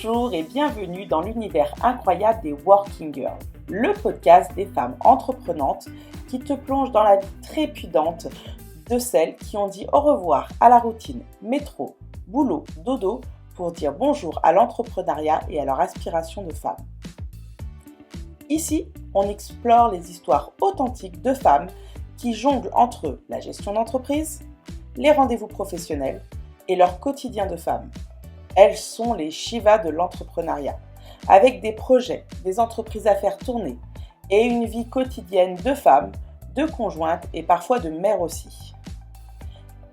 Bonjour et bienvenue dans l'univers incroyable des Working Girls, le podcast des femmes entreprenantes qui te plonge dans la vie trépidante de celles qui ont dit au revoir à la routine métro, boulot, dodo pour dire bonjour à l'entrepreneuriat et à leur aspiration de femmes. Ici, on explore les histoires authentiques de femmes qui jonglent entre la gestion d'entreprise, les rendez-vous professionnels et leur quotidien de femme. Elles sont les Shivas de l'entrepreneuriat, avec des projets, des entreprises à faire tourner et une vie quotidienne de femmes, de conjointes et parfois de mères aussi.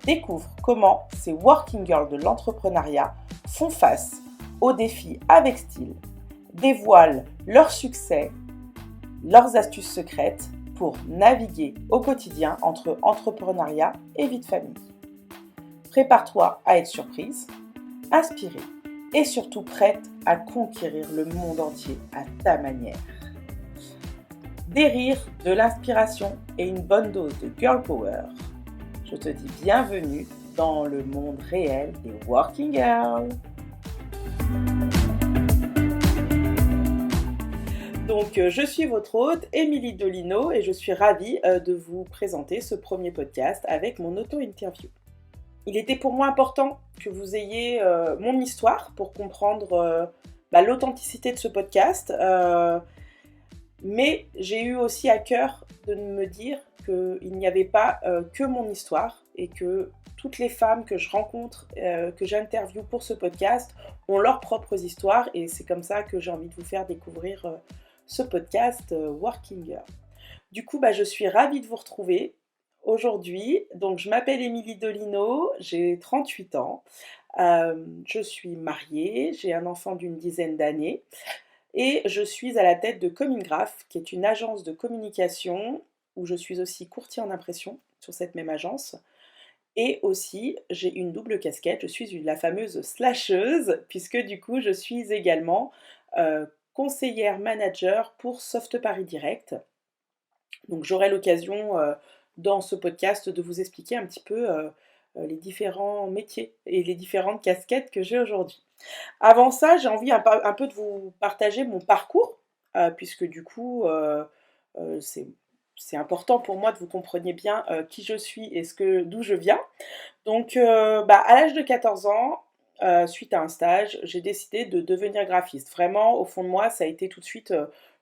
Découvre comment ces working girls de l'entrepreneuriat font face aux défis avec style, dévoilent leurs succès, leurs astuces secrètes pour naviguer au quotidien entre entrepreneuriat et vie de famille. Prépare-toi à être surprise, inspirée et surtout prête à conquérir le monde entier à ta manière. Des rires, de l'inspiration et une bonne dose de girl power. Je te dis bienvenue dans le monde réel des working girls. Donc, je suis votre hôte, Émilie Dolino, et je suis ravie de vous présenter ce premier podcast avec mon auto-interview. Il était pour moi important que vous ayez mon histoire pour comprendre l'authenticité de ce podcast, mais j'ai eu aussi à cœur de me dire qu'il n'y avait pas que mon histoire et que toutes les femmes que je rencontre, que j'interviewe pour ce podcast, ont leurs propres histoires et c'est comme ça que j'ai envie de vous faire découvrir ce podcast Working Girl. Du coup, je suis ravie de vous retrouver aujourd'hui. Donc, je m'appelle Émilie Dolino, j'ai 38 ans, je suis mariée, j'ai un enfant d'une dizaine d'années et je suis à la tête de Commingraph, qui est une agence de communication où je suis aussi courtier en impression sur cette même agence. Et aussi, j'ai une double casquette, je suis la fameuse slasheuse, puisque du coup, je suis également conseillère manager pour Soft Paris Direct. Donc, j'aurai l'occasion dans ce podcast de vous expliquer un petit peu les différents métiers et les différentes casquettes que j'ai aujourd'hui. Avant ça, j'ai envie un peu de vous partager mon parcours, puisque du coup, c'est important pour moi de vous compreniez bien qui je suis et d'où je viens. Donc, à l'âge de 14 ans, suite à un stage, j'ai décidé de devenir graphiste. Vraiment, au fond de moi, ça a été tout de suite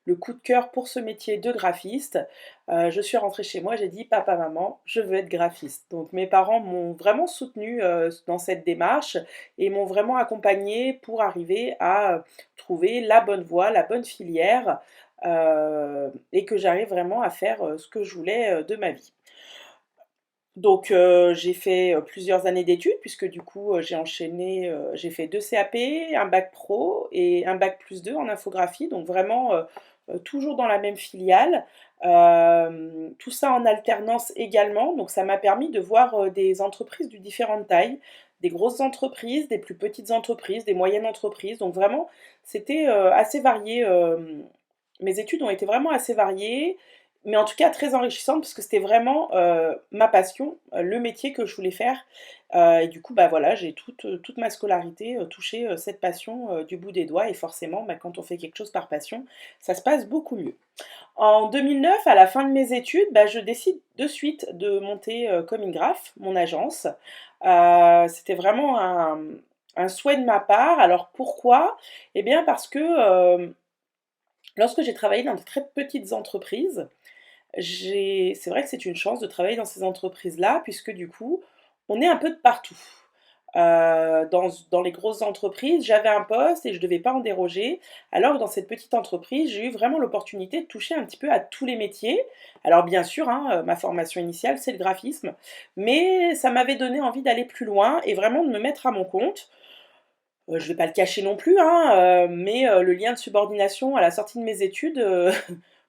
le coup de cœur pour ce métier de graphiste. Je suis rentrée chez moi, j'ai dit « Papa, maman, je veux être graphiste ». Donc mes parents m'ont vraiment soutenue dans cette démarche et m'ont vraiment accompagnée pour arriver à trouver la bonne voie, la bonne filière et que j'arrive vraiment à faire ce que je voulais de ma vie. Donc j'ai fait plusieurs années d'études puisque du coup j'ai enchaîné, j'ai fait 2 CAP, un bac pro et un bac plus 2 en infographie, donc vraiment toujours dans la même filiale, tout ça en alternance également, donc ça m'a permis de voir des entreprises de différentes tailles, des grosses entreprises, des plus petites entreprises, des moyennes entreprises, donc vraiment c'était assez varié, mes études ont été vraiment assez variées, mais en tout cas très enrichissantes parce que c'était vraiment ma passion, le métier que je voulais faire. Et du coup, voilà, j'ai toute ma scolarité touché cette passion du bout des doigts. Et forcément, quand on fait quelque chose par passion, ça se passe beaucoup mieux. En 2009, à la fin de mes études, je décide de suite de monter Commingraph, mon agence. C'était vraiment un souhait de ma part. Alors pourquoi ? Eh bien parce que lorsque j'ai travaillé dans de très petites entreprises, c'est vrai que c'est une chance de travailler dans ces entreprises-là, puisque du coup, on est un peu de partout. Dans les grosses entreprises, j'avais un poste et je ne devais pas en déroger, alors que dans cette petite entreprise, j'ai eu vraiment l'opportunité de toucher un petit peu à tous les métiers. Alors bien sûr, ma formation initiale, c'est le graphisme, mais ça m'avait donné envie d'aller plus loin et vraiment de me mettre à mon compte. Je ne vais pas le cacher non plus, mais le lien de subordination à la sortie de mes études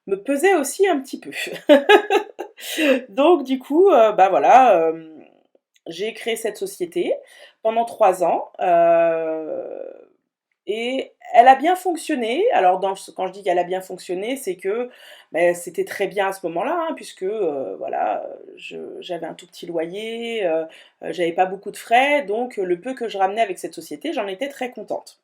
me pesait aussi un petit peu. Donc du coup, voilà, j'ai créé cette société pendant 3 ans et elle a bien fonctionné. Alors quand je dis qu'elle a bien fonctionné, c'est que c'était très bien à ce moment-là, puisque voilà, j'avais un tout petit loyer, j'avais pas beaucoup de frais, donc le peu que je ramenais avec cette société, j'en étais très contente.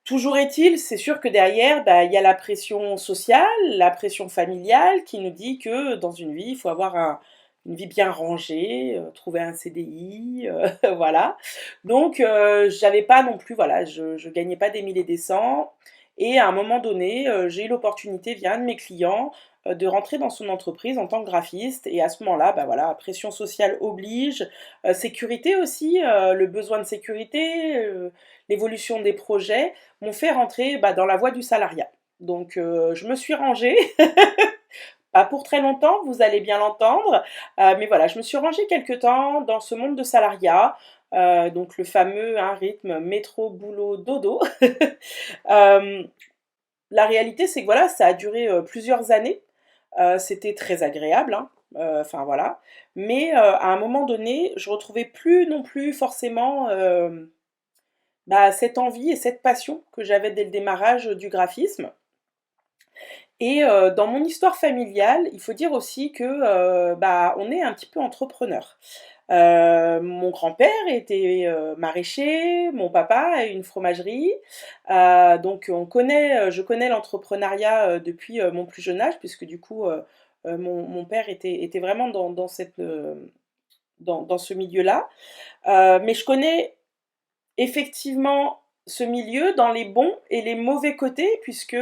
Toujours est-il, c'est sûr que derrière, bah, il y a la pression sociale, la pression familiale qui nous dit que dans une vie, il faut avoir une vie bien rangée, trouver un CDI, voilà. Donc, j'avais pas non plus, voilà, je gagnais pas des mille et des cents. Et à un moment donné, j'ai eu l'opportunité via un de mes clients de rentrer dans son entreprise en tant que graphiste. Et à ce moment-là, bah voilà, pression sociale oblige, sécurité aussi, le besoin de sécurité, l'évolution des projets m'ont fait rentrer bah, dans la voie du salariat. Donc je me suis rangée, pas pour très longtemps, vous allez bien l'entendre, mais voilà, je me suis rangée quelque temps dans ce monde de salariat, donc le fameux hein, rythme métro, boulot, dodo. Euh, la réalité, c'est que voilà, ça a duré plusieurs années. C'était très agréable, hein, enfin voilà. Mais à un moment donné, je retrouvais plus non plus forcément bah, cette envie et cette passion que j'avais dès le démarrage du graphisme. Et dans mon histoire familiale, il faut dire aussi que bah, on est un petit peu entrepreneur. Mon grand-père était maraîcher, mon papa a une fromagerie, donc je connais l'entrepreneuriat depuis mon plus jeune âge, puisque du coup mon père était vraiment dans ce milieu-là. Mais je connais effectivement ce milieu dans les bons et les mauvais côtés, puisque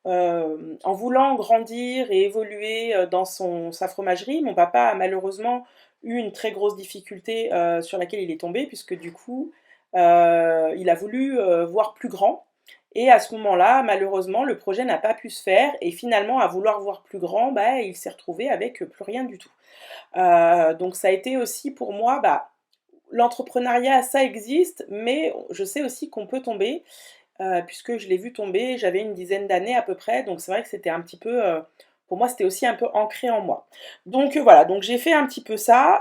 en voulant grandir et évoluer dans sa fromagerie, mon papa a malheureusement eu une très grosse difficulté sur laquelle il est tombé, puisque du coup, il a voulu voir plus grand. Et à ce moment-là, malheureusement, le projet n'a pas pu se faire. Et finalement, à vouloir voir plus grand, bah, il s'est retrouvé avec plus rien du tout. Donc ça a été aussi pour moi, bah, l'entrepreneuriat, ça existe, mais je sais aussi qu'on peut tomber puisque je l'ai vu tomber, j'avais une dizaine d'années à peu près, donc c'est vrai que c'était un petit peu, pour moi c'était aussi un peu ancré en moi. Donc voilà, donc j'ai fait un petit peu ça.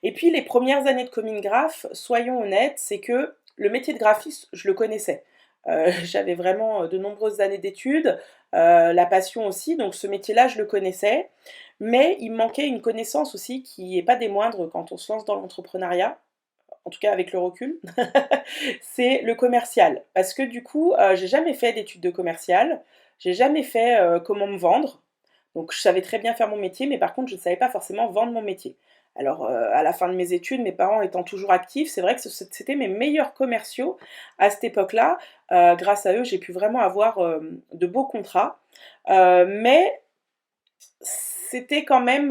Et puis les premières années de Coming Graph, soyons honnêtes, c'est que le métier de graphiste, je le connaissais. J'avais vraiment de nombreuses années d'études, la passion aussi, donc ce métier-là, je le connaissais. Mais il me manquait une connaissance aussi qui n'est pas des moindres quand on se lance dans l'entrepreneuriat, en tout cas avec le recul, c'est le commercial. Parce que du coup, j'ai jamais fait d'études de commercial, j'ai jamais fait comment me vendre. Donc je savais très bien faire mon métier, mais par contre, je ne savais pas forcément vendre mon métier. Alors, à la fin de mes études, mes parents étant toujours actifs, c'est vrai que c'était mes meilleurs commerciaux à cette époque-là. Grâce à eux, j'ai pu vraiment avoir de beaux contrats. Mais c'était quand même...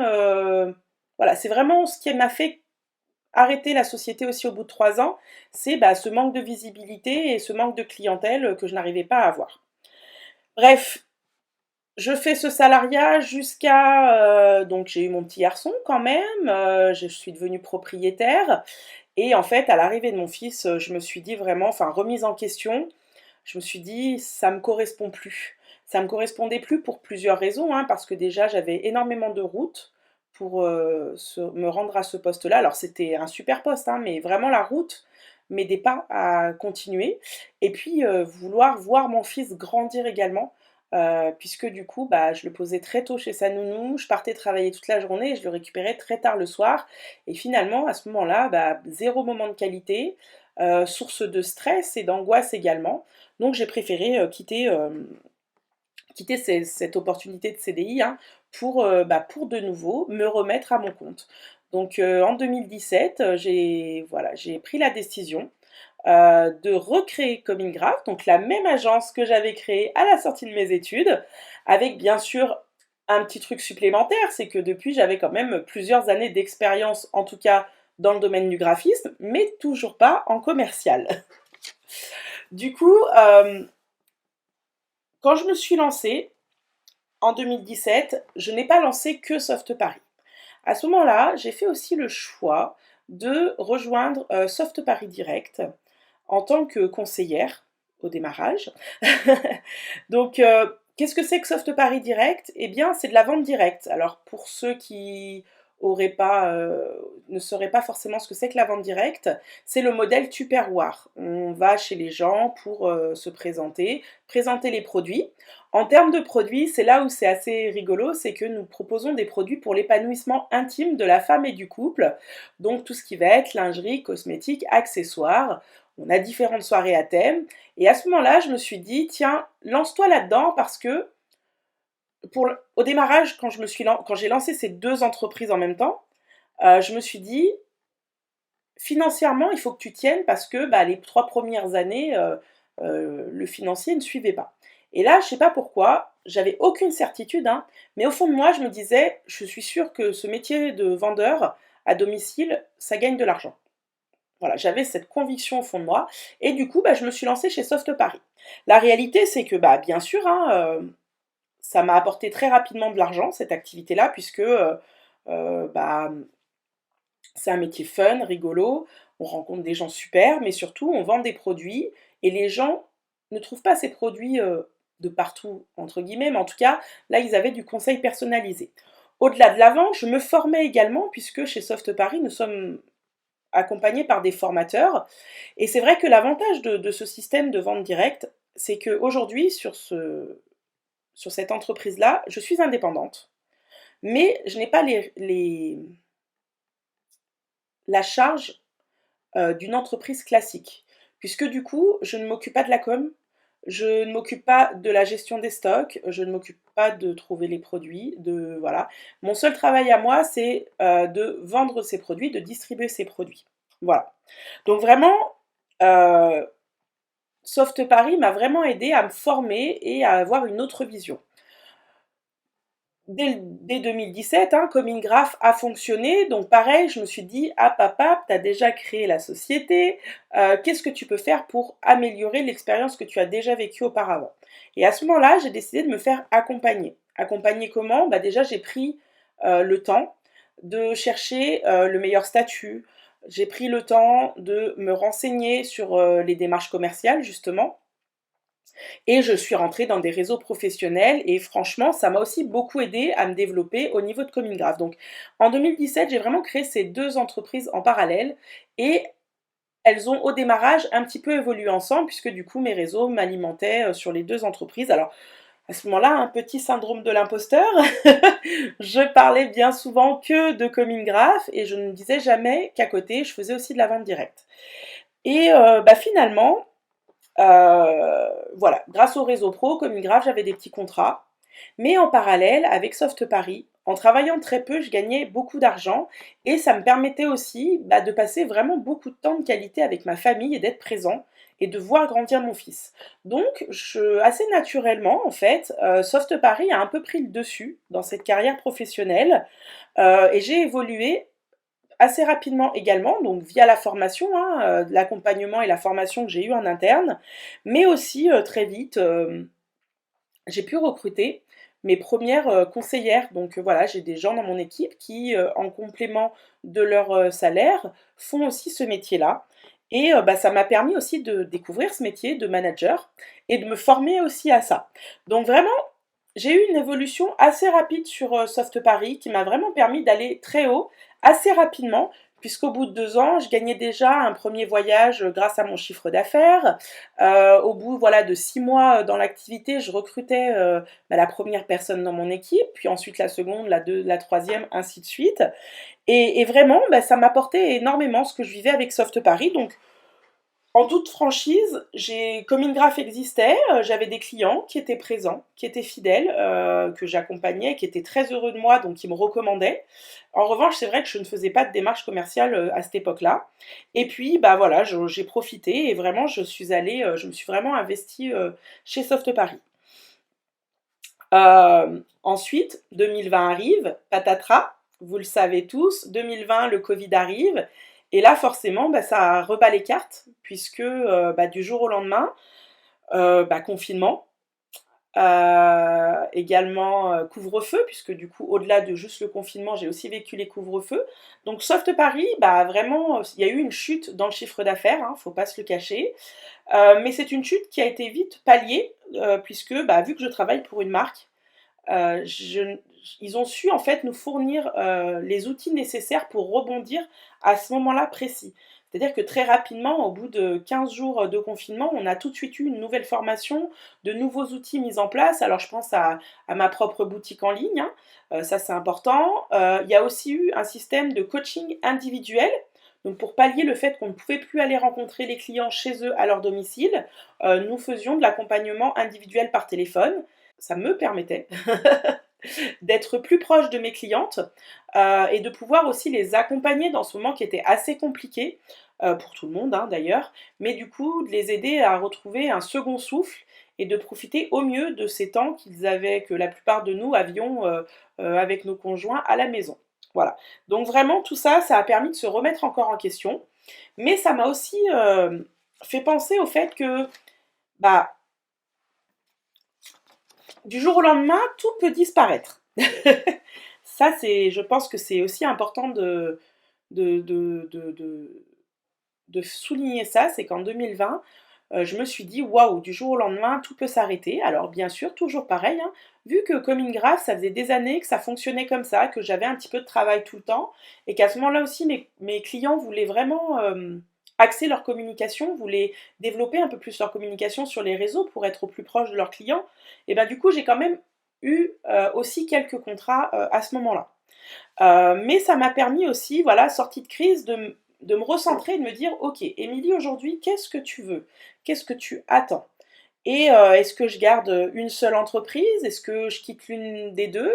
voilà, c'est vraiment ce qui m'a fait arrêter la société aussi au bout de 3 ans, c'est bah, ce manque de visibilité et ce manque de clientèle que je n'arrivais pas à avoir. Bref, je fais ce salariat jusqu'à... donc j'ai eu mon petit garçon quand même, je suis devenue propriétaire. Et en fait, à l'arrivée de mon fils, je me suis dit vraiment, enfin remise en question, je me suis dit, ça me correspond plus. Ça me correspondait plus pour plusieurs raisons, hein, parce que déjà j'avais énormément de routes pour me rendre à ce poste-là. Alors c'était un super poste, hein, mais vraiment la route m'aidait pas à continuer. Et puis vouloir voir mon fils grandir également, puisque du coup, bah, je le posais très tôt chez sa nounou, je partais travailler toute la journée et je le récupérais très tard le soir. Et finalement, à ce moment-là, bah, zéro moment de qualité, source de stress et d'angoisse également. Donc j'ai préféré quitter cette opportunité de CDI hein, bah, pour de nouveau me remettre à mon compte. Donc en 2017, voilà, j'ai pris la décision de recréer Coming Graph, donc la même agence que j'avais créée à la sortie de mes études, avec bien sûr un petit truc supplémentaire, c'est que depuis j'avais quand même plusieurs années d'expérience, en tout cas dans le domaine du graphisme, mais toujours pas en commercial. Du coup, quand je me suis lancée en 2017, je n'ai pas lancé que Soft Paris. À ce moment-là, j'ai fait aussi le choix de rejoindre Soft Paris Direct en tant que conseillère au démarrage. Donc, qu'est-ce que c'est que Soft Paris Direct? Eh bien, c'est de la vente directe. Alors, pour ceux qui ne sauraient pas forcément ce que c'est que la vente directe, c'est le modèle Tupperware. On va chez les gens pour se présenter les produits. En termes de produits, c'est là où c'est assez rigolo, c'est que nous proposons des produits pour l'épanouissement intime de la femme et du couple. Donc tout ce qui va être lingerie, cosmétiques, accessoires. On a différentes soirées à thème. Et à ce moment-là, je me suis dit, tiens, lance-toi là-dedans parce que au démarrage, quand j'ai lancé ces deux entreprises en même temps, je me suis dit, financièrement, il faut que tu tiennes parce que bah, les 3 premières années, le financier ne suivait pas. Et là, je ne sais pas pourquoi, j'avais aucune certitude, hein, mais au fond de moi, je me disais, je suis sûre que ce métier de vendeur à domicile, ça gagne de l'argent. Voilà, j'avais cette conviction au fond de moi, et du coup, bah, je me suis lancée chez Soft Paris. La réalité, c'est que, bah, bien sûr, hein, ça m'a apporté très rapidement de l'argent, cette activité-là, puisque bah, c'est un métier fun, rigolo, on rencontre des gens super, mais surtout on vend des produits et les gens ne trouvent pas ces produits de partout, entre guillemets, mais en tout cas, là, ils avaient du conseil personnalisé. Au-delà de la vente, je me formais également, puisque chez Soft Paris, nous sommes accompagnés par des formateurs. Et c'est vrai que l'avantage de ce système de vente directe, c'est qu'aujourd'hui, sur cette entreprise-là, je suis indépendante, mais je n'ai pas la charge d'une entreprise classique. Puisque du coup, je ne m'occupe pas de la com, je ne m'occupe pas de la gestion des stocks, je ne m'occupe pas de trouver les produits, voilà. Mon seul travail à moi, c'est de vendre ces produits, de distribuer ces produits. Voilà. Donc vraiment, euh, Soft Paris m'a vraiment aidé à me former et à avoir une autre vision. Dès 2017, hein, Graph a fonctionné, donc pareil, je me suis dit, ah papa, tu as déjà créé la société, qu'est-ce que tu peux faire pour améliorer l'expérience que tu as déjà vécue auparavant? Et à ce moment-là, j'ai décidé de me faire accompagner. Accompagner comment? Bah déjà, j'ai pris le temps de chercher le meilleur statut, j'ai pris le temps de me renseigner sur les démarches commerciales, justement, et je suis rentrée dans des réseaux professionnels et franchement, ça m'a aussi beaucoup aidé à me développer au niveau de Coming Graph. Donc en 2017, j'ai vraiment créé ces deux entreprises en parallèle et elles ont au démarrage un petit peu évolué ensemble puisque du coup mes réseaux m'alimentaient sur les deux entreprises. Alors à ce moment-là, un petit syndrome de l'imposteur. Je parlais bien souvent que de Coming Graph et je ne disais jamais qu'à côté, je faisais aussi de la vente directe. Et bah, finalement, voilà, grâce au réseau pro, comme Grave, j'avais des petits contrats. Mais en parallèle, avec Soft Paris, en travaillant très peu, je gagnais beaucoup d'argent et ça me permettait aussi bah, de passer vraiment beaucoup de temps de qualité avec ma famille et d'être présent et de voir grandir mon fils. Donc, assez naturellement, en fait, Soft Paris a un peu pris le dessus dans cette carrière professionnelle et j'ai évolué assez rapidement également, donc via la formation, hein, l'accompagnement et la formation que j'ai eue en interne, mais aussi très vite, j'ai pu recruter mes premières conseillères. Donc voilà, j'ai des gens dans mon équipe qui, en complément de leur salaire, font aussi ce métier-là. Et bah, ça m'a permis aussi de découvrir ce métier de manager et de me former aussi à ça. Donc vraiment, j'ai eu une évolution assez rapide sur Soft Paris qui m'a vraiment permis d'aller très haut assez rapidement, puisqu'au bout de 2 ans, je gagnais déjà un premier voyage grâce à mon chiffre d'affaires. Au bout voilà, de 6 mois dans l'activité, je recrutais bah, la première personne dans mon équipe, puis ensuite la seconde, la troisième, ainsi de suite. Et vraiment, bah, ça m'apportait énormément ce que je vivais avec Soft Paris. Donc en toute franchise, comme Ingraph existait, j'avais des clients qui étaient présents, qui étaient fidèles, que j'accompagnais, qui étaient très heureux de moi, donc qui me recommandaient. En revanche, c'est vrai que je ne faisais pas de démarche commerciale à cette époque-là. Et puis, bah voilà, j'ai profité et vraiment, je me suis vraiment investie chez Soft Paris. Ensuite, 2020 arrive, patatras, vous le savez tous, 2020, le Covid arrive, et là, forcément, bah, ça rebat les cartes, puisque bah, du jour au lendemain, bah, confinement, également couvre-feu, puisque du coup, au-delà de juste le confinement, j'ai aussi vécu les couvre-feux. Donc, Soft Paris, bah, vraiment, il y a eu une chute dans le chiffre d'affaires, hein, faut pas se le cacher, mais c'est une chute qui a été vite palliée, puisque bah, vu que je travaille pour une marque, euh, je- ils ont su en fait nous fournir les outils nécessaires pour rebondir à ce moment-là précis. C'est-à-dire que très rapidement, au bout de 15 jours de confinement, on a tout de suite eu une nouvelle formation, de nouveaux outils mis en place. Alors je pense à ma propre boutique en ligne, hein. Ça c'est important. Il y a aussi eu un système de coaching individuel Donc pour pallier le fait qu'on ne pouvait plus aller rencontrer les clients chez eux à leur domicile, nous faisions de l'accompagnement individuel par téléphone. Ça me permettait d'être plus proche de mes clientes et de pouvoir aussi les accompagner dans ce moment qui était assez compliqué, pour tout le monde hein, d'ailleurs, mais du coup de les aider à retrouver un second souffle et de profiter au mieux de ces temps que la plupart de nous avions avec nos conjoints à la maison. Voilà. Donc vraiment tout ça, ça a permis de se remettre encore en question, mais ça m'a aussi fait penser au fait que bah, du jour au lendemain, tout peut disparaître. Ça, je pense que c'est aussi important de, de, de, de- de souligner ça, c'est qu'en 2020, je me suis dit, waouh, du jour au lendemain, tout peut s'arrêter. Alors bien sûr, toujours pareil, hein, vu que Coming Graph, ça faisait des années que ça fonctionnait comme ça, que j'avais un petit peu de travail tout le temps, et qu'à ce moment-là aussi, mes clients voulaient vraiment axer leur communication, voulaient développer un peu plus leur communication sur les réseaux pour être au plus proche de leurs clients, et bien du coup, j'ai quand même eu aussi quelques contrats à ce moment-là. Mais ça m'a permis aussi, voilà, sortie de crise, de me recentrer et de me dire, ok, Émilie, aujourd'hui, qu'est-ce que tu veux? Qu'est-ce que tu attends? Et est-ce que je garde une seule entreprise? Est-ce que je quitte l'une des deux?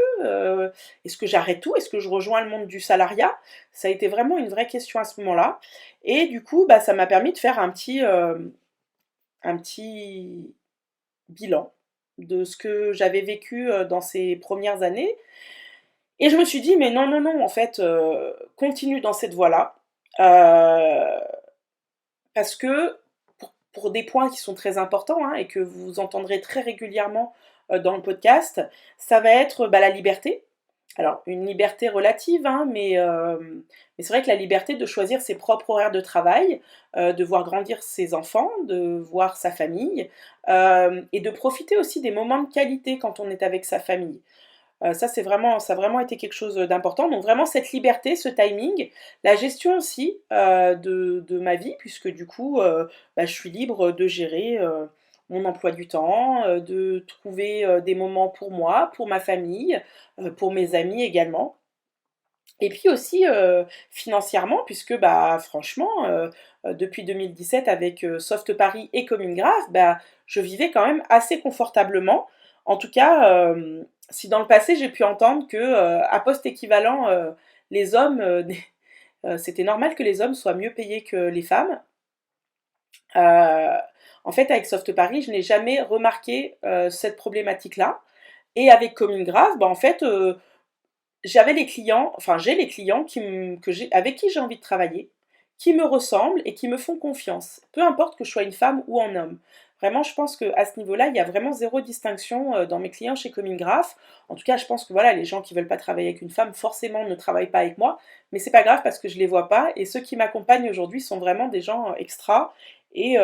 Est-ce que j'arrête tout? Est-ce que je rejoins le monde du salariat? Ça a été vraiment une vraie question à ce moment-là. Et du coup, bah, ça m'a permis de faire un petit bilan de ce que j'avais vécu dans ces premières années. Et je me suis dit, mais non, non, non, en fait, continue dans cette voie-là. Euh, Parce que pour des points qui sont très importants hein, et que vous entendrez très régulièrement dans le podcast, ça va être bah, la liberté. Alors, une liberté relative, hein, mais c'est vrai que la liberté de choisir ses propres horaires de travail, de voir grandir ses enfants, de voir sa famille, et de profiter aussi des moments de qualité quand on est avec sa famille. Ça a vraiment été quelque chose d'important. Donc vraiment cette liberté, ce timing, la gestion aussi de ma vie, puisque du coup, bah, je suis libre de gérer mon emploi du temps, de trouver des moments pour moi, pour ma famille, pour mes amis également. Et puis aussi financièrement, puisque bah, franchement, depuis 2017 avec Soft Paris et Coming Graph, bah, je vivais quand même assez confortablement. En tout cas, si dans le passé j'ai pu entendre que à poste équivalent, les hommes, c'était normal que les hommes soient mieux payés que les femmes. euh, En fait, avec Soft Paris, je n'ai jamais remarqué cette problématique-là. Et avec Coming Graph, bah, en fait, j'avais les clients, enfin j'ai les clients avec qui j'ai envie de travailler, qui me ressemblent et qui me font confiance. Peu importe que je sois une femme ou un homme. Vraiment, je pense qu'à ce niveau-là, il y a vraiment zéro distinction dans mes clients chez Coming Graph. En tout cas, je pense que voilà, les gens qui veulent pas travailler avec une femme, forcément ne travaillent pas avec moi. Mais c'est pas grave parce que je les vois pas. Et ceux qui m'accompagnent aujourd'hui sont vraiment des gens extra. Et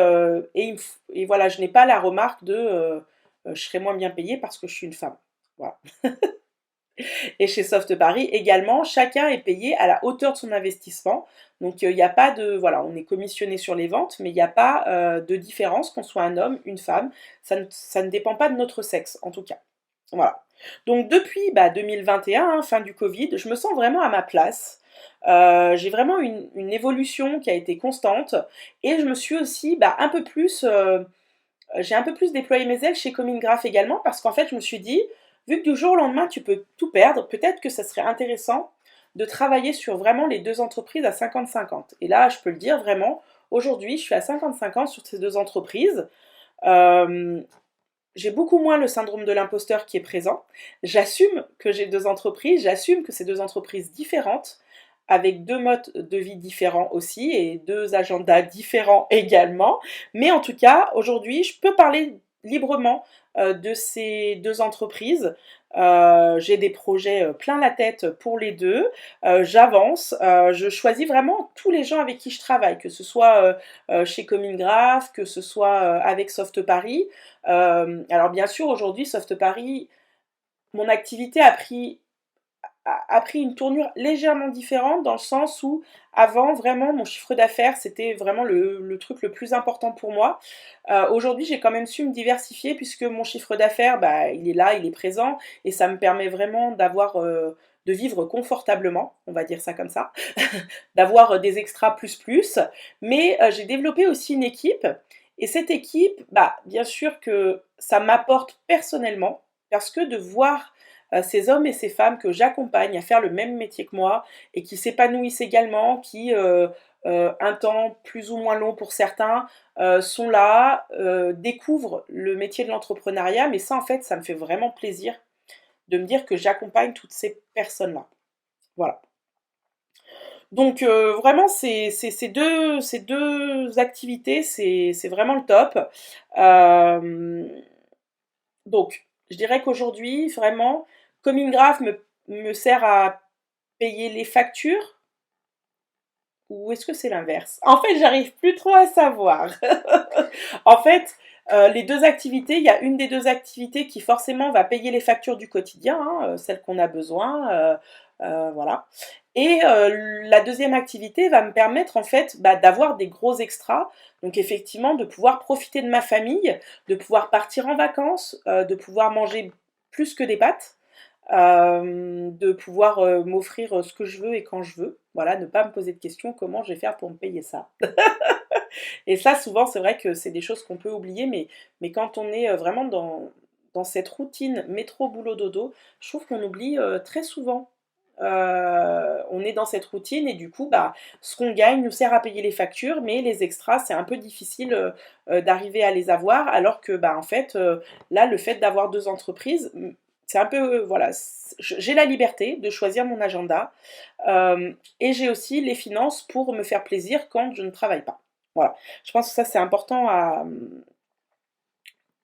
voilà, je n'ai pas la remarque de je serai moins bien payée parce que je suis une femme. Voilà. Et chez Soft Paris également, chacun est payé à la hauteur de son investissement. Donc il n'y a pas de... Voilà, on est commissionné sur les ventes, mais il n'y a pas de différence qu'on soit un homme, une femme. Ça ne dépend pas de notre sexe, en tout cas. Voilà. Donc depuis 2021, hein, fin du Covid, je me sens vraiment à ma place. J'ai vraiment une évolution qui a été constante. Et je me suis aussi un peu plus... j'ai un peu plus déployé mes ailes chez Coming Graph également parce qu'en fait, je me suis dit, vu que du jour au lendemain, tu peux tout perdre, peut-être que ça serait intéressant de travailler sur vraiment les deux entreprises à 50-50. Et là, je peux le dire vraiment, aujourd'hui, je suis à 55 ans sur ces deux entreprises. Euh, j'ai beaucoup moins le syndrome de l'imposteur qui est présent. J'assume que j'ai deux entreprises, j'assume que c'est deux entreprises différentes, avec deux modes de vie différents aussi et deux agendas différents également. Mais en tout cas, aujourd'hui, je peux parler librement de ces deux entreprises. J'ai des projets plein la tête pour les deux. J'avance. Je choisis vraiment tous les gens avec qui je travaille, que ce soit chez Coming Graph, que ce soit avec Soft Paris. Alors bien sûr, aujourd'hui, Soft Paris, mon activité a pris une tournure légèrement différente dans le sens où avant vraiment mon chiffre d'affaires c'était vraiment le truc le plus important pour moi. Aujourd'hui j'ai quand même su me diversifier puisque mon chiffre d'affaires il est là, il est présent et ça me permet vraiment d'avoir de vivre confortablement, on va dire ça comme ça, d'avoir des extras plus plus, mais j'ai développé aussi une équipe, et cette équipe, bah, bien sûr que ça m'apporte personnellement, parce que de voir ces hommes et ces femmes que j'accompagne à faire le même métier que moi, et qui s'épanouissent également, qui, un temps plus ou moins long pour certains, sont là, découvrent le métier de l'entrepreneuriat, mais ça en fait, ça me fait vraiment plaisir de me dire que j'accompagne toutes ces personnes-là. Voilà. Donc vraiment, ces deux activités, c'est vraiment le top. Euh, donc, je dirais qu'aujourd'hui, vraiment, Commingraph me sert à payer les factures, ou est-ce que c'est l'inverse? En fait, j'arrive plus trop à savoir. En fait, les deux activités, il y a une des deux activités qui forcément va payer les factures du quotidien, hein, celles qu'on a besoin, voilà. Et la deuxième activité va me permettre en fait bah, d'avoir des gros extras, donc effectivement de pouvoir profiter de ma famille, de pouvoir partir en vacances, de pouvoir manger plus que des pâtes, de pouvoir m'offrir ce que je veux et quand je veux. Voilà, ne pas me poser de questions comment je vais faire pour me payer ça. Et ça, souvent, c'est vrai que c'est des choses qu'on peut oublier, mais quand on est vraiment dans cette routine métro, boulot, dodo, je trouve qu'on oublie très souvent. On est dans cette routine et du coup, bah, ce qu'on gagne nous sert à payer les factures, mais les extras, c'est un peu difficile d'arriver à les avoir, alors que, bah, en fait, là, le fait d'avoir deux entreprises, c'est un peu, voilà, j'ai la liberté de choisir mon agenda et j'ai aussi les finances pour me faire plaisir quand je ne travaille pas. Voilà, je pense que ça c'est important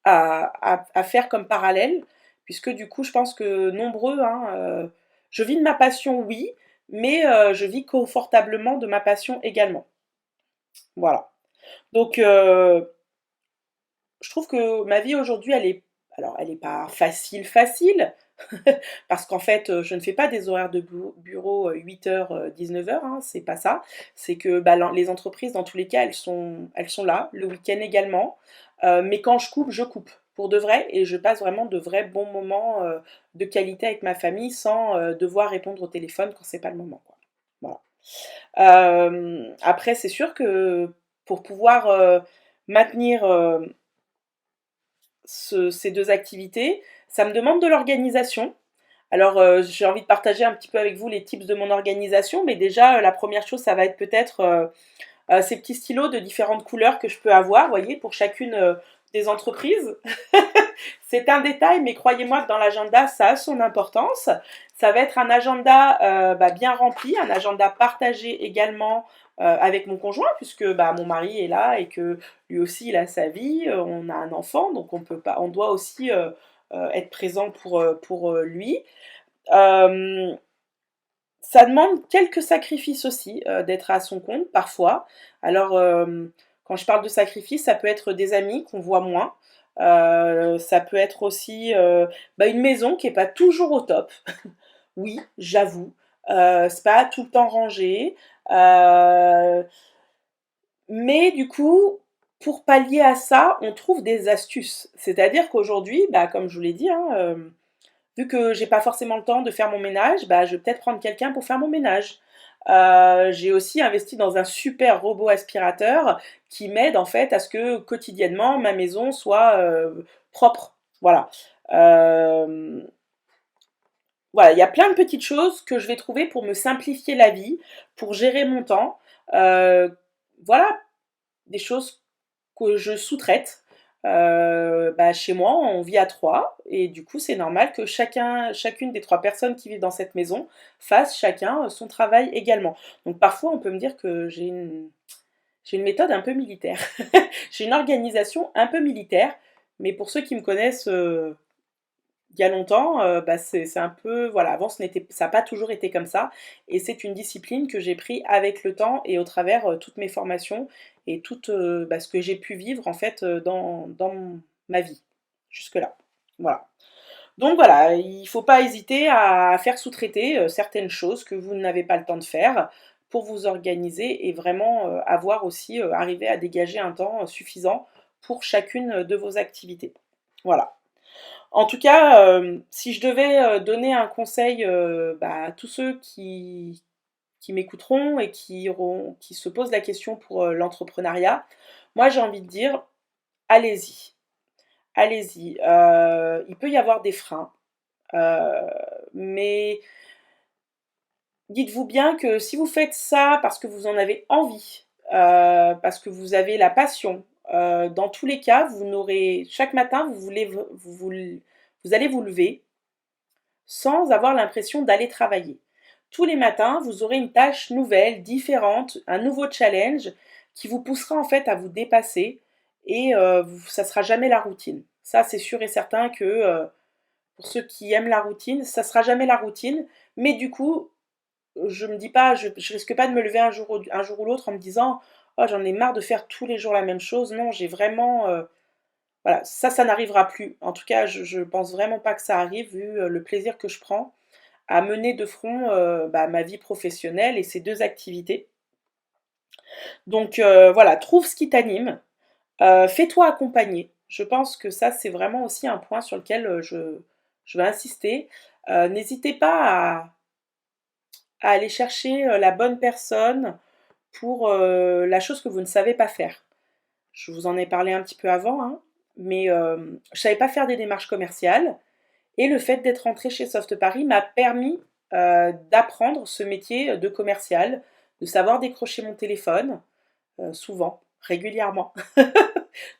à faire comme parallèle, puisque du coup je pense que nombreux, hein, je vis de ma passion oui, mais je vis confortablement de ma passion également. Voilà. Donc je trouve que ma vie aujourd'hui elle est, alors elle n'est pas facile facile, parce qu'en fait, je ne fais pas des horaires de bureau 8h, 19h, hein, c'est pas ça. C'est que bah, les entreprises, dans tous les cas, elles sont là, le week-end également. Mais quand je coupe pour de vrai, et je passe vraiment de vrais bons moments de qualité avec ma famille sans devoir répondre au téléphone quand c'est pas le moment, quoi. Voilà. Après, c'est sûr que pour pouvoir maintenir ces deux activités, ça me demande de l'organisation. Alors, j'ai envie de partager un petit peu avec vous les tips de mon organisation, mais déjà, la première chose, ça va être peut-être ces petits stylos de différentes couleurs que je peux avoir, vous voyez, pour chacune des entreprises. C'est un détail, mais croyez-moi que dans l'agenda, ça a son importance. Ça va être un agenda bah, bien rempli, un agenda partagé également avec mon conjoint, puisque bah, mon mari est là et que lui aussi il a sa vie, on a un enfant, donc on peut pas, on doit aussi être présent pour lui. Euh, Ça demande quelques sacrifices aussi d'être à son compte parfois. Alors, quand je parle de sacrifices, ça peut être des amis qu'on voit moins. Ça peut être aussi bah, une maison qui n'est pas toujours au top. Oui, j'avoue. C'est pas tout le temps rangé. Euh, mais du coup, pour pallier à ça, on trouve des astuces. C'est-à-dire qu'aujourd'hui, bah, comme je vous l'ai dit, hein, vu que j'ai pas forcément le temps de faire mon ménage, bah, je vais peut-être prendre quelqu'un pour faire mon ménage. J'ai aussi investi dans un super robot aspirateur qui m'aide en fait à ce que quotidiennement ma maison soit propre. Voilà. Euh, voilà, il y a plein de petites choses que je vais trouver pour me simplifier la vie, pour gérer mon temps. Voilà, des choses que je sous-traite. Bah, chez moi, on vit à trois, et du coup, c'est normal que chacune des trois personnes qui vivent dans cette maison fasse chacun son travail également. Donc parfois, on peut me dire que j'ai une méthode un peu militaire. J'ai une organisation un peu militaire, mais pour ceux qui me connaissent il y a longtemps, bah, c'est un peu, voilà, avant ça n'a pas toujours été comme ça, et c'est une discipline que j'ai pris avec le temps et au travers toutes mes formations et tout bah, ce que j'ai pu vivre en fait dans ma vie jusque-là. Voilà. Donc voilà, il ne faut pas hésiter à faire sous-traiter certaines choses que vous n'avez pas le temps de faire pour vous organiser et vraiment avoir aussi arrivé à dégager un temps suffisant pour chacune de vos activités. Voilà. En tout cas, si je devais donner un conseil à tous ceux qui m'écouteront et qui se posent la question pour l'entrepreneuriat, moi j'ai envie de dire, allez-y, allez-y. Il peut y avoir des freins, euh, mais dites-vous bien que si vous faites ça parce que vous en avez envie, parce que vous avez la passion, dans tous les cas, vous n'aurez chaque matin, vous allez vous lever sans avoir l'impression d'aller travailler. Tous les matins, vous aurez une tâche nouvelle, différente, un nouveau challenge qui vous poussera en fait à vous dépasser et ça sera jamais la routine. Ça, c'est sûr et certain que pour ceux qui aiment la routine, ça sera jamais la routine. Mais du coup, je me dis pas, je risque pas de me lever un jour ou l'autre en me disant, oh j'en ai marre de faire tous les jours la même chose. Non, j'ai vraiment, voilà, ça n'arrivera plus. En tout cas, je pense vraiment pas que ça arrive vu le plaisir que je prends à mener de front ma vie professionnelle et ces deux activités. Donc voilà, trouve ce qui t'anime, fais-toi accompagner. Je pense que ça, c'est vraiment aussi un point sur lequel je vais insister. N'hésitez pas à aller chercher la bonne personne pour la chose que vous ne savez pas faire. Je vous en ai parlé un petit peu avant, hein, mais je ne savais pas faire des démarches commerciales. Et le fait d'être rentrée chez Soft Paris m'a permis d'apprendre ce métier de commercial, de savoir décrocher mon téléphone, souvent, régulièrement,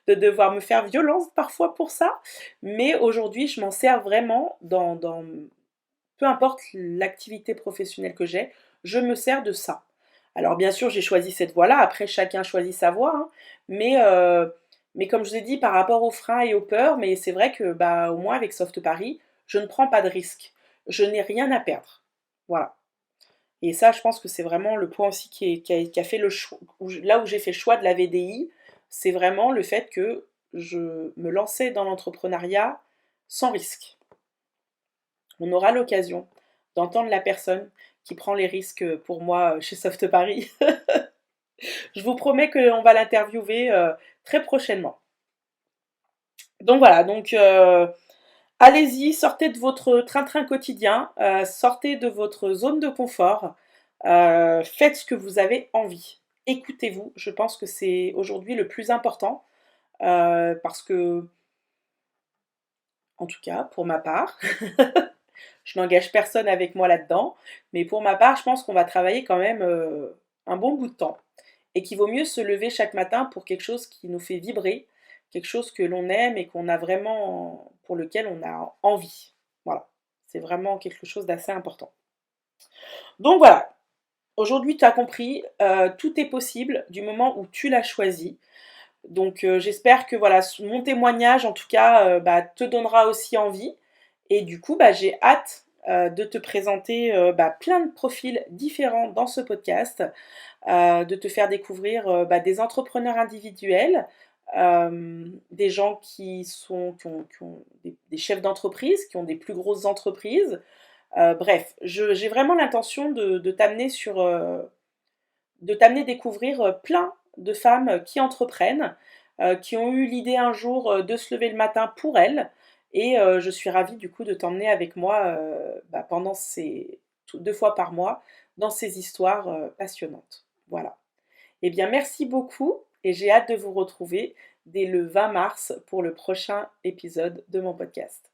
de devoir me faire violence parfois pour ça. Mais aujourd'hui, je m'en sers vraiment dans peu importe l'activité professionnelle que j'ai, je me sers de ça. Alors bien sûr, j'ai choisi cette voie-là, après chacun choisit sa voie, hein, mais comme je vous ai dit, par rapport aux freins et aux peurs, mais c'est vrai que au moins avec Soft Paris, je ne prends pas de risque. Je n'ai rien à perdre. Voilà. Et ça, je pense que c'est vraiment le point aussi qui a fait le choix, là où j'ai fait le choix de la VDI, c'est vraiment le fait que je me lançais dans l'entrepreneuriat sans risque. On aura l'occasion d'entendre la personne qui prend les risques pour moi chez Soft Paris. Je vous promets qu'on va l'interviewer très prochainement. Donc voilà, allez-y, sortez de votre train-train quotidien, sortez de votre zone de confort, faites ce que vous avez envie. Écoutez-vous, je pense que c'est aujourd'hui le plus important, parce que, en tout cas, pour ma part, je n'engage personne avec moi là-dedans, mais pour ma part, je pense qu'on va travailler quand même un bon bout de temps et qu'il vaut mieux se lever chaque matin pour quelque chose qui nous fait vibrer, quelque chose que l'on aime et qu'on a vraiment, pour lequel on a envie. Voilà, c'est vraiment quelque chose d'assez important. Donc voilà, aujourd'hui tu as compris, tout est possible du moment où tu l'as choisi. Donc j'espère que voilà, mon témoignage en tout cas te donnera aussi envie. Et du coup, j'ai hâte de te présenter plein de profils différents dans ce podcast, de te faire découvrir des entrepreneurs individuels, des gens qui ont des chefs d'entreprise, qui ont des plus grosses entreprises. Bref, j'ai vraiment l'intention de t'amener de t'amener découvrir plein de femmes qui entreprennent, qui ont eu l'idée un jour de se lever le matin pour elles. Et je suis ravie du coup de t'emmener avec moi pendant ces 2 fois par mois dans ces histoires passionnantes. Voilà. Eh bien merci beaucoup et j'ai hâte de vous retrouver dès le 20 mars pour le prochain épisode de mon podcast.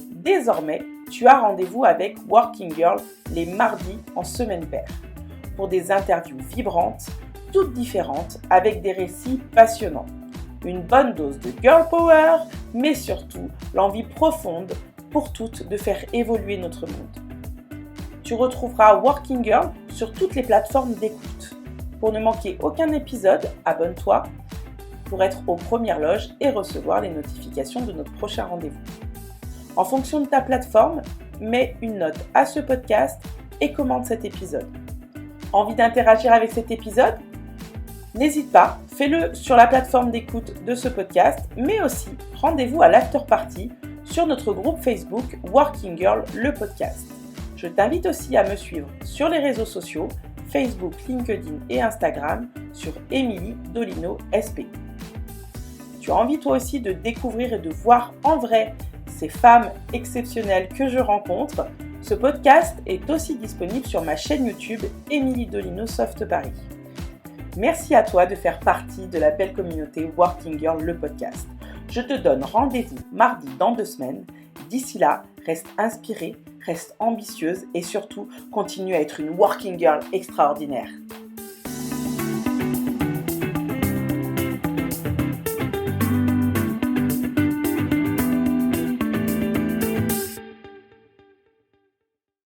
Désormais, tu as rendez-vous avec Working Girl les mardis en semaine paire pour des interviews vibrantes, toutes différentes, avec des récits passionnants. Une bonne dose de girl power, mais surtout l'envie profonde pour toutes de faire évoluer notre monde. Tu retrouveras Working Girl sur toutes les plateformes d'écoute. Pour ne manquer aucun épisode, abonne-toi pour être aux premières loges et recevoir les notifications de notre prochain rendez-vous. En fonction de ta plateforme, mets une note à ce podcast et commente cet épisode. Envie d'interagir avec cet épisode ? N'hésite pas, fais-le sur la plateforme d'écoute de ce podcast, mais aussi rendez-vous à l'after party sur notre groupe Facebook Working Girl le podcast. Je t'invite aussi à me suivre sur les réseaux sociaux, Facebook, LinkedIn et Instagram sur Émilie Dolino SP. Tu as envie toi aussi de découvrir et de voir en vrai ces femmes exceptionnelles que je rencontre, ce podcast est aussi disponible sur ma chaîne YouTube Émilie Dolino Soft Paris. Merci à toi de faire partie de la belle communauté Working Girl, le podcast. Je te donne rendez-vous mardi dans 2 semaines. D'ici là, reste inspirée, reste ambitieuse et surtout, continue à être une Working Girl extraordinaire.